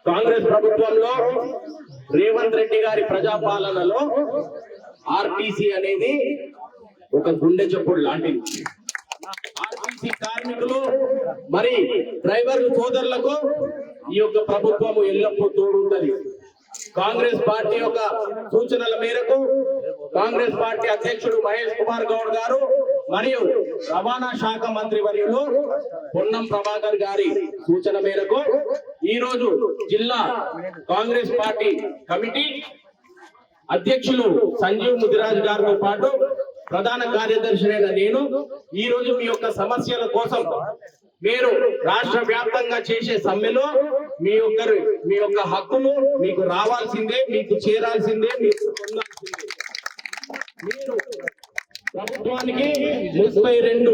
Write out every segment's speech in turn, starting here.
కాంగ్రెస్ ప్రభుత్వంలో రేవంత్ రెడ్డి గారి ప్రజాపాలనలో ఆర్టీసీ అనేది ఒక గుండె చప్పుడు లాంటిది. ఆర్టీసీ కార్మికులు మరి డ్రైవర్లు సోదరులకు ఈ యొక్క ప్రభుత్వము ఎల్లప్పుడూ తోడుంటది. కాంగ్రెస్ పార్టీ యొక్క సూచనల మేరకు కాంగ్రెస్ పార్టీ అధ్యక్షుడు మహేష్ కుమార్ గౌడ్ గారు మరియు రవాణా శాఖ మంత్రి వర్యులు పొన్నం ప్రభాకర్ గారి సూచన మేరకు ఈ రోజు జిల్లా కాంగ్రెస్ పార్టీ కమిటీ అధ్యక్షులు సంజీవ్ ముదిరాజ్ గారితో పాటు ప్రధాన కార్యదర్శి అయిన నేను ఈ రోజు మీ యొక్క సమస్యల కోసం మీరు రాష్ట్ర వ్యాప్తంగా చేసే సమ్మెలో మీ యొక్క హక్కులు మీకు రావాల్సిందే, మీకు చేరాల్సిందే, మీకు పొందాల్సిందే. మీరు ప్రభుత్వానికి 32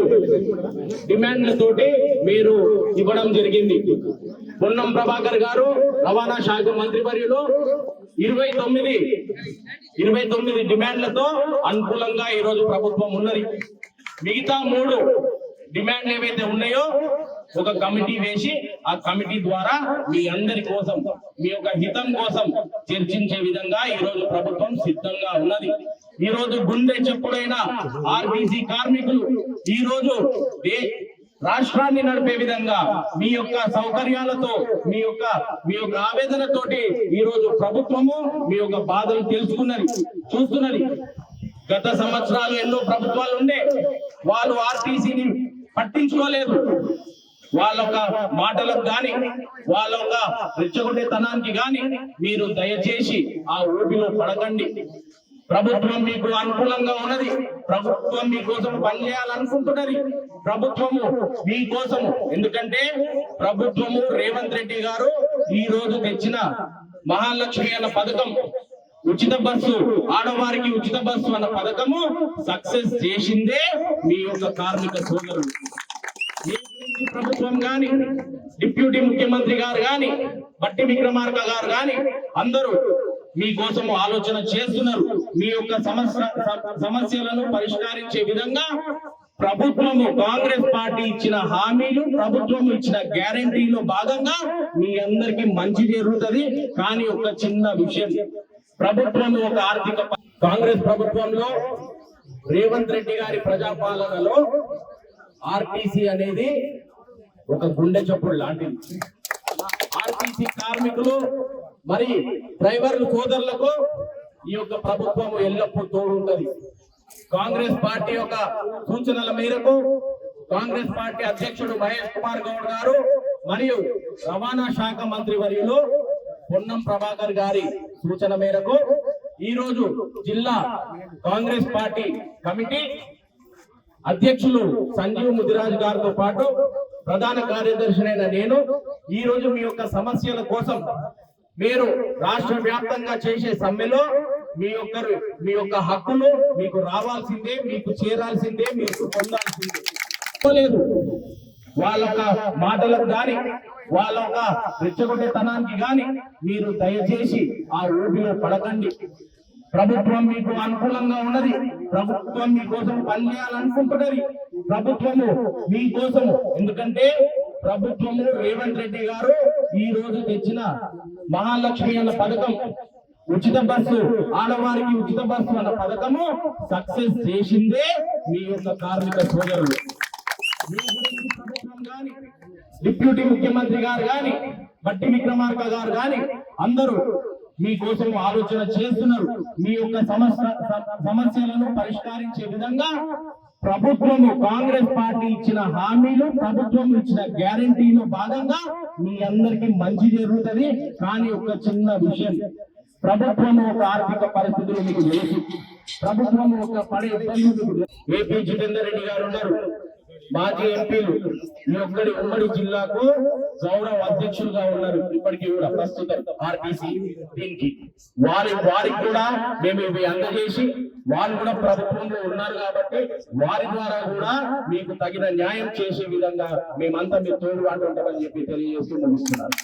డిమాండ్లతోటి మీరు ఇవ్వడం జరిగింది. పొన్నం ప్రభాకర్ గారు రవాణా శాఖ మంత్రి వర్యులు 29 డిమాండ్లతో అనుకూలంగా ఈ రోజు ప్రభుత్వం ఉన్నది. మిగతా 3 డిమాండ్లు ఏవైతే ఉన్నాయో ఒక కమిటీ వేసి ఆ కమిటీ ద్వారా మీ అందరి కోసం మీ యొక్క హితం కోసం చర్చించే విధంగా ఈ రోజు ప్రభుత్వం సిద్ధంగా ఉన్నది. ఈ రోజు గుండె చెప్పుడైన ఆర్టీసీ కార్మికులు ఈ రోజు రాష్ట్రాన్ని నడిపే విధంగా మీ యొక్క సౌకర్యాలతో మీ యొక్క ఆవేదనతోటి ఈ రోజు ప్రభుత్వము మీ యొక్క బాధలు చూస్తున్నది. గత సంవత్సరాలు ఎన్నో ప్రభుత్వాలు ఉండే వాళ్ళు ఆర్టీసీని పట్టించుకోలేదు. వాళ్ళ మాటలకు గాని వాళ్ళ రెచ్చగొట్టేతనానికి గాని మీరు దయచేసి ఆ ఊపిలో పడకండి. ప్రభుత్వం మీకు అనుకూలంగా ఉన్నది. ప్రభుత్వం మీకోసం పనిచేయాలనుకుంటున్నది. ప్రభుత్వము మీకోసము, ఎందుకంటే ప్రభుత్వము రేవంత్ రెడ్డి గారు ఈ రోజు తెచ్చిన మహాలక్ష్మి అన్న పథకం, ఉచిత బస్సు, ఆడవారికి ఉచిత బస్సు అన్న పథకము సక్సెస్ చేసిందే మీ యొక్క కార్మిక సోదరులు. ప్రభుత్వం గాని డిప్యూటీ ముఖ్యమంత్రి గారు గాని బట్టి విక్రమార్క గారు గాని అందరూ మీకోసం ఆలోచన చేస్తున్నారు. మీ యొక్క సమస్యలను పరిష్కరించే విధంగా ప్రభుత్వము కాంగ్రెస్ పార్టీ ఇచ్చిన హామీలు, ప్రభుత్వం ఇచ్చిన గ్యారంటీలో భాగంగా మీ అందరికీ మంచి జరుగుతుంది. కానీ ఒక చిన్న విషయం, ప్రభుత్వం ఒక ఆర్థిక కాంగ్రెస్ ప్రభుత్వంలో రేవంత్ రెడ్డి గారి ప్రజాపాలనలో ఆర్టీసీ అనేది ఒక గుండె చప్పుడు లాంటిది. ఆర్టీసీ కార్మికులు మరి డ్రైవర్లు సోదరులకు ఈ యొక్క ప్రభుత్వం ఎల్లప్పుడూ తోడుంటది. కాంగ్రెస్ పార్టీ యొక్క సూచనల మేరకు కాంగ్రెస్ పార్టీ అధ్యక్షుడు మహేష్ కుమార్ గౌడ్ గారు మరియు రవాణా శాఖ మంత్రి వర్యులు పొన్నం ప్రభాకర్ గారి సూచన మేరకు ఈ రోజు జిల్లా కాంగ్రెస్ పార్టీ కమిటీ అధ్యక్షులు సంజీవ్ ముదిరాజ్ గారితో పాటు ప్రధాన కార్యదర్శి అయిన నేను ఈ రోజు మీ యొక్క సమస్యల కోసం మీరు రాష్ట్ర వ్యాప్తంగా చేసే సమ్మెలో మీ యొక్క హక్కులు మీకు రావాల్సిందే, మీకు చేరాల్సిందే, మీకు పొందాల్సిందే. వాళ్ళ మాటలకు గాని వాళ్ళ రెచ్చగొట్టేతనానికి గాని మీరు దయచేసి ఆ ఊపిలో పడకండి. ప్రభుత్వం మీకు అనుకూలంగా ఉన్నది. ప్రభుత్వం మీకోసం పనిచేయాలనుకుంటున్నది. ప్రభుత్వము మీకోసము, ఎందుకంటే ప్రభుత్వము రేవంత్ రెడ్డి గారు ఈ రోజు తెచ్చిన మహాలక్ష్మి అన్న పథకం, ఉచిత బస్సు, ఆడవారికి ఉచిత బస్సు అన్న పథకము సక్సెస్ చేసిందే మీ యొక్క కార్మిక సోదరులు. ప్రభుత్వం గాని డిప్యూటీ ముఖ్యమంత్రి గారు గాని బట్టి విక్రమార్క గారు గాని అందరూ మీకోసం ఆలోచన చేస్తున్నారు. మీ యొక్క సమస్యలను పరిష్కరించే విధంగా ప్రభుత్వము కాంగ్రెస్ పార్టీ ఇచ్చిన హామీలు, ప్రభుత్వం ఇచ్చిన గ్యారంటీలో భాగంగా మీ అందరికీ మంచి జరుగుతుంది. కానీ ఒక చిన్న విషయం, ప్రభుత్వం ఒక ఆర్థిక పరిస్థితులు మీకు తెలుసు. ప్రభుత్వం ఒక పడే ఇబ్బందులు. ఏపీ జితేందర్ రెడ్డి గారు ఉన్నారు, మాజీ ఎంపీలు ఈ ఉమ్మడి జిల్లాకు గౌరవ అధ్యక్షులుగా ఉన్నారు. ఇప్పటికీ కూడా ప్రస్తుతం ఆర్టీసీ దీనికి వారికి కూడా మేము ఇవి అందజేసి వాళ్ళు కూడా ప్రభుత్వంలో ఉన్నారు కాబట్టి వారి ద్వారా కూడా మీకు తగిన న్యాయం చేసే విధంగా మేమంతా మీ తోడుబాటు ఉంటామని చెప్పి తెలియజేస్తూ ముగిస్తున్నాను.